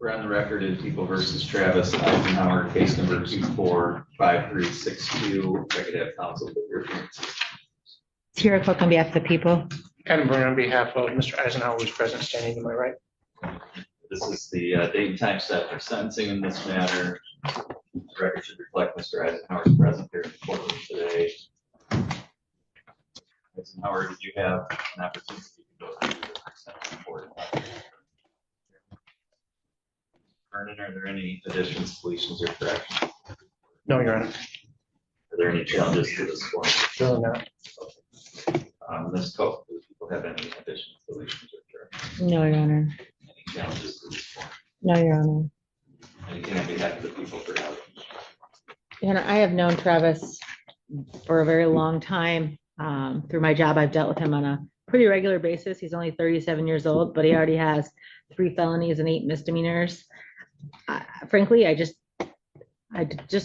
We're on the record in People versus Travis Eisenhower, case number 245362. If I could have counsel with your appearances. Tara Cook on behalf of the people. Adam Byrne on behalf of Mr. Eisenhower, who's present, standing to my right. This is the date and time set for sentencing in this matter. The record should reflect Mr. Eisenhower's present here in the courtroom today. Eisenhower, did you have an opportunity to go through the sentencing report? Vernon, are there any additions, deletions, or corrections? No, Your Honor. Are there any challenges to this form? No, not. Ms. Cope, do people have any additions, deletions, or corrections? No, Your Honor. Any challenges to this form? No, Your Honor. Anything on behalf of the people for now? Your Honor, I have known Travis for a very long time. Through my job, I've dealt with him on a pretty regular basis. He's only 37 years old, but he already has 3 felonies and 8 misdemeanors. Frankly, I just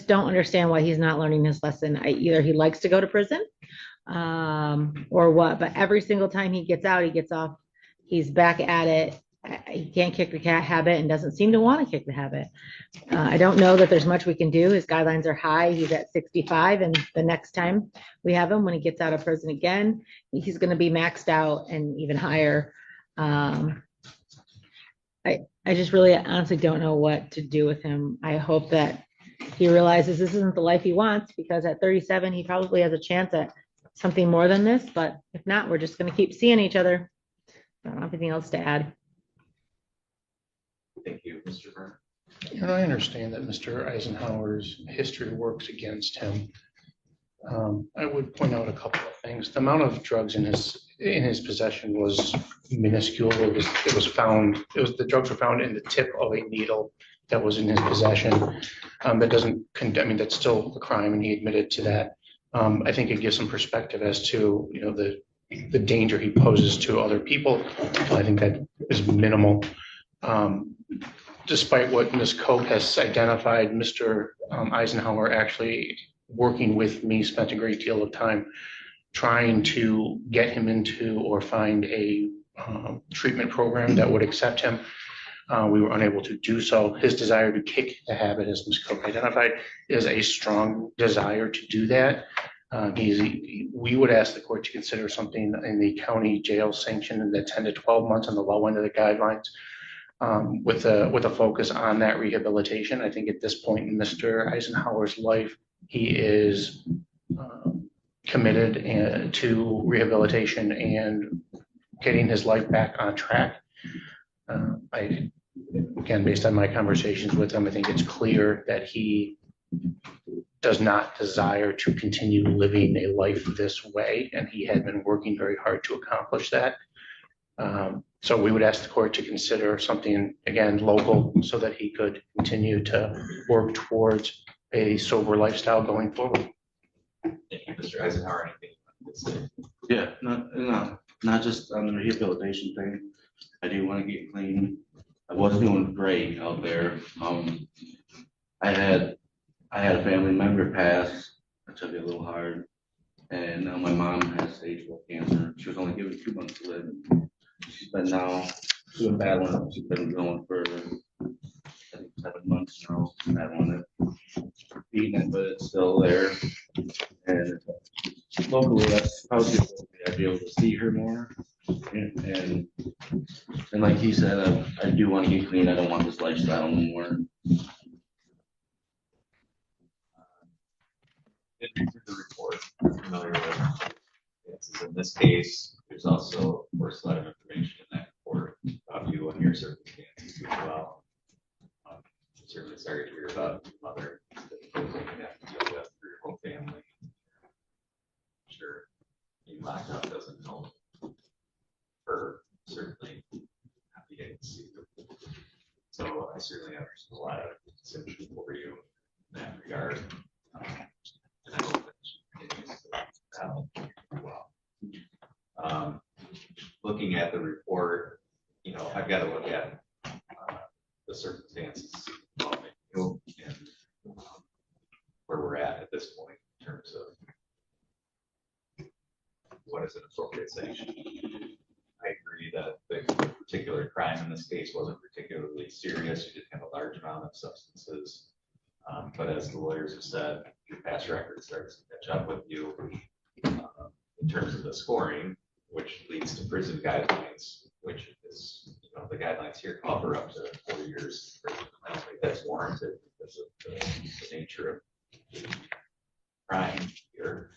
don't understand why he's not learning his lesson. Either he likes to go to prison or what, but every single time he gets out, he gets off, he's back at it. He can't kick the cat habit and doesn't seem to want to kick the habit. I don't know that there's much we can do. His guidelines are high. He's at 65, and the next time we have him, when he gets out of prison again, he's going to be maxed out and even higher. I just really honestly don't know what to do with him. I hope that he realizes this isn't the life he wants, because at 37, he probably has a chance at something more than this. But if not, we're just going to keep seeing each other. I don't have anything else to add. Thank you, Mr. Byrne. And I understand that Mr. Eisenhower's history works against him. I would point out a couple of things. The amount of drugs in his possession was minuscule. The drugs were found in the tip of a needle that was in his possession. That doesn't condemn. I mean, that's still a crime, and he admitted to that. I think it gives some perspective as to the danger he poses to other people. I think that is minimal. Despite what Ms. Cope has identified, Mr. Eisenhower actually working with me spent a great deal of time trying to get him into or find a treatment program that would accept him. We were unable to do so. His desire to kick the habit, as Ms. Cope identified, is a strong desire to do that. We would ask the court to consider something in the county jail sanction in the 10 to 12 months on the low end of the guidelines. With a focus on that rehabilitation. I think at this point in Mr. Eisenhower's life, he is committed to rehabilitation and getting his life back on track. Again, based on my conversations with him, I think it's clear that he does not desire to continue living a life this way, and he had been working very hard to accomplish that. So we would ask the court to consider something, again, local, so that he could continue to work towards a sober lifestyle going forward. Thank you, Mr. Eisenhower. Anything you want to say? Yeah, not just on the rehabilitation thing. I do want to get clean. I was doing great out there. I had a family member pass. That took it a little hard. And now my mom has stage 4 cancer. She was only given 2 months to live. She's been battling. She's been going for I think 7 months now, battling it, beating it, but it's still there. And locally, that's probably I'd be able to see her more. And like he said, I do want to get clean. I don't want this lifestyle anymore. Through the report, I'm familiar with in this case. There's also, of course, a lot of information in that report about you and your circumstances as well. I'm certainly sorry to hear about your mother that you have to deal with for your whole family. I'm sure being locked up doesn't help her, certainly happy to see you. So I certainly have a lot of sympathy for you in that regard. And I hope that she continues to battle well. Looking at the report, I've got to look at the circumstances and where we're at this point in terms of what is an appropriate sanction. I agree that the particular crime in this case wasn't particularly serious. You didn't have a large amount of substances. But as the lawyers have said, your past record starts to catch up with you in terms of the scoring, which leads to prison guidelines, which is, the guidelines here cover up to 4 years. I don't think that's warranted because of the nature of the crime here.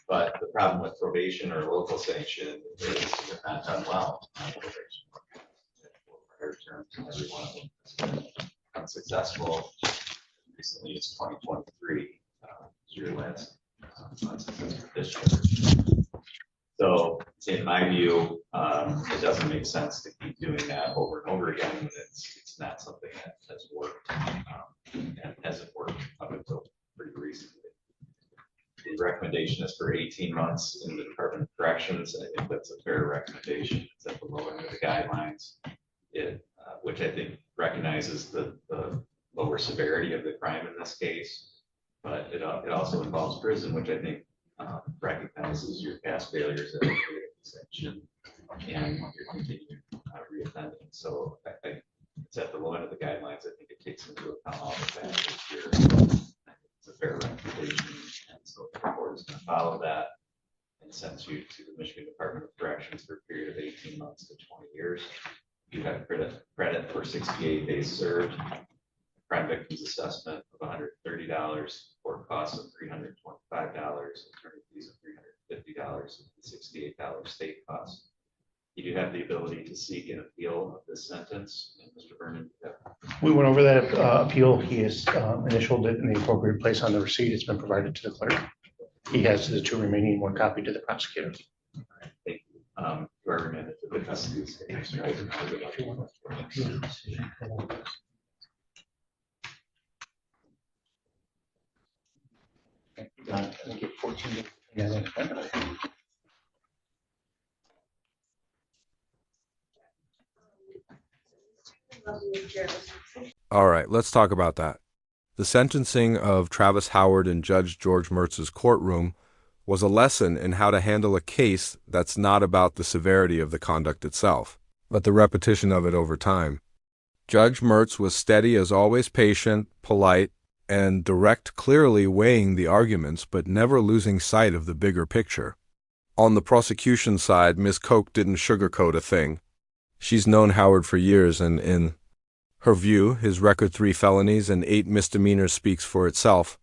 But the problem with probation or local sanction is if not done well on probation. Prior terms, and every one of them has been unsuccessful. Recently, it's 2023, your last unsuccessful discharge. So, in my view, it doesn't make sense to keep doing that over and over again. It's not something that has worked and hasn't worked up until pretty recently. The recommendation is for 18 months in the Department of Corrections. I think that's a fair recommendation. It's at the low end of the guidelines. Which I think recognizes the lower severity of the crime in this case, but it also involves prison, which I think recognizes your past failures as a sanction and your continued reoffending. So it's at the low end of the guidelines. I think it takes into account all the factors here. It's a fair recommendation, and so the court is going to follow that and sends you to the Michigan Department of Corrections for a period of 18 months to 20 years. You have credit for 68 days served, crime victims assessment of $130, court costs of $325, attorney fees of $350, and $68 state costs. You do have the ability to seek an appeal of this sentence. And Mr. Vernon, We went over that appeal. He has initialed it in the appropriate place on the receipt. It's been provided to the clerk. He has the 2 remaining, 1 copy to the prosecutor. thank you. You are remanded to the custody stage, right? Thank you. 14 days. Yeah, that's fine. All right, let's talk about that. The sentencing of Travis Howard in Judge George Mertz's courtroom was a lesson in how to handle a case that's not about the severity of the conduct itself, but the repetition of it over time. Judge Mertz was steady as always, patient, polite, and direct, clearly weighing the arguments, but never losing sight of the bigger picture. On the prosecution side, Ms. Koch didn't sugarcoat a thing. She's known Howard for years, and in her view, his record 3 felonies and 8 misdemeanors speaks for itself.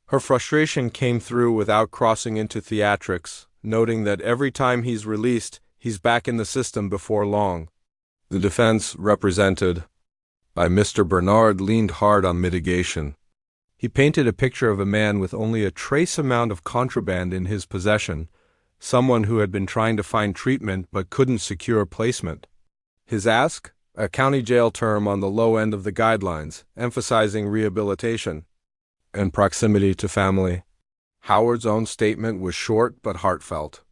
Her frustration came through without crossing into theatrics, noting that every time he's released, he's back in the system before long. The defense, represented by Mr. Bernard, leaned hard on mitigation. He painted a picture of a man with only a trace amount of contraband in his possession, someone who had been trying to find treatment but couldn't secure placement. His ask? A county jail term on the low end of the guidelines, emphasizing rehabilitation and proximity to family. Howard's own statement was short but heartfelt.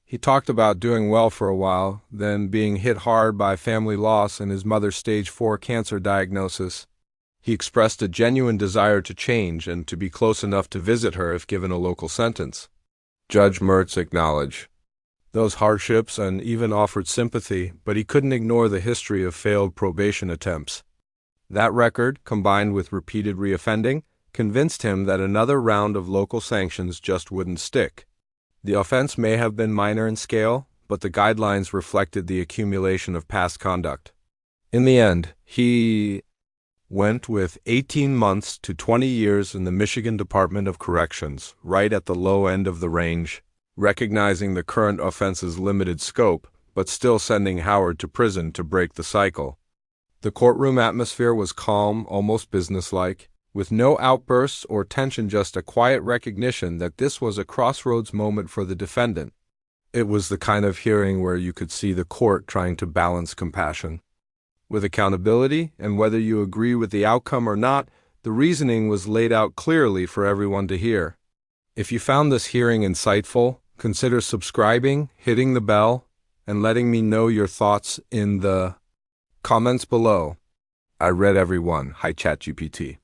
He talked about doing well for a while, then being hit hard by family loss and his mother's stage 4 cancer diagnosis. He expressed a genuine desire to change and to be close enough to visit her if given a local sentence. Judge Mertz acknowledged those hardships and even offered sympathy, but he couldn't ignore the history of failed probation attempts. That record, combined with repeated reoffending, convinced him that another round of local sanctions just wouldn't stick. The offense may have been minor in scale, but the guidelines reflected the accumulation of past conduct. In the end, he went with 18 months to 20 years in the Michigan Department of Corrections, right at the low end of the range, recognizing the current offense's limited scope, but still sending Howard to prison to break the cycle. The courtroom atmosphere was calm, almost businesslike, with no outbursts or tension, just a quiet recognition that this was a crossroads moment for the defendant. It was the kind of hearing where you could see the court trying to balance compassion with accountability, and whether you agree with the outcome or not, the reasoning was laid out clearly for everyone to hear. If you found this hearing insightful, consider subscribing, hitting the bell, and letting me know your thoughts in the comments below. I read every one. Hi, ChatGPT.